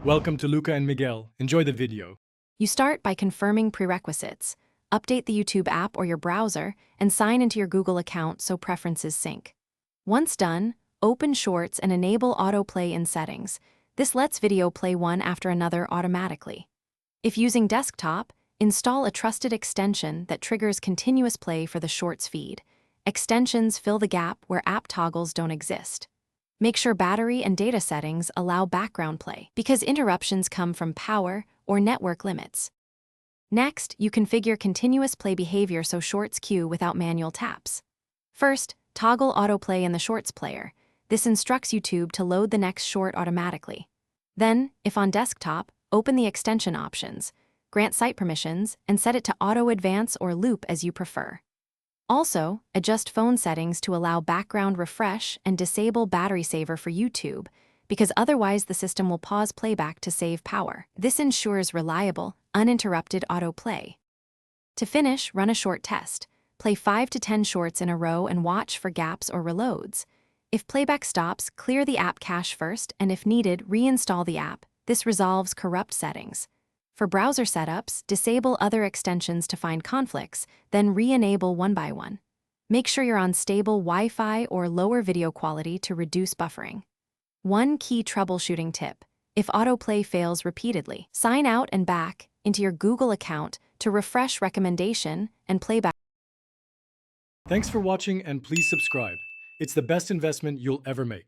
Welcome to Luca and Miguel. Enjoy the video. You start by confirming prerequisites. Update the YouTube app or your browser and sign into your Google account so preferences sync. Once done, open Shorts and enable autoplay in settings. This lets video play one after another automatically. If using desktop, install a trusted extension that triggers continuous play for the Shorts feed. Extensions fill the gap where app toggles don't exist. Make sure battery and data settings allow background play because interruptions come from power or network limits. Next, you configure continuous play behavior so Shorts queue without manual taps. First, toggle autoplay in the Shorts player. This instructs YouTube to load the next short automatically. Then, if on desktop, open the extension options, grant site permissions, and set it to auto advance or loop as you prefer. Also, adjust phone settings to allow background refresh and disable battery saver for YouTube, because otherwise the system will pause playback to save power. This ensures reliable, uninterrupted autoplay. To finish, run a short test. Play 5 to 10 shorts in a row and watch for gaps or reloads. If playback stops, clear the app cache first, and if needed, reinstall the app. This resolves corrupt settings. For browser setups, disable other extensions to find conflicts, then re-enable one by one. Make sure you're on stable Wi-Fi or lower video quality to reduce buffering. One key troubleshooting tip: if autoplay fails repeatedly, sign out and back into your Google account to refresh recommendation and playback. Thanks for watching and please subscribe. It's the best investment you'll ever make.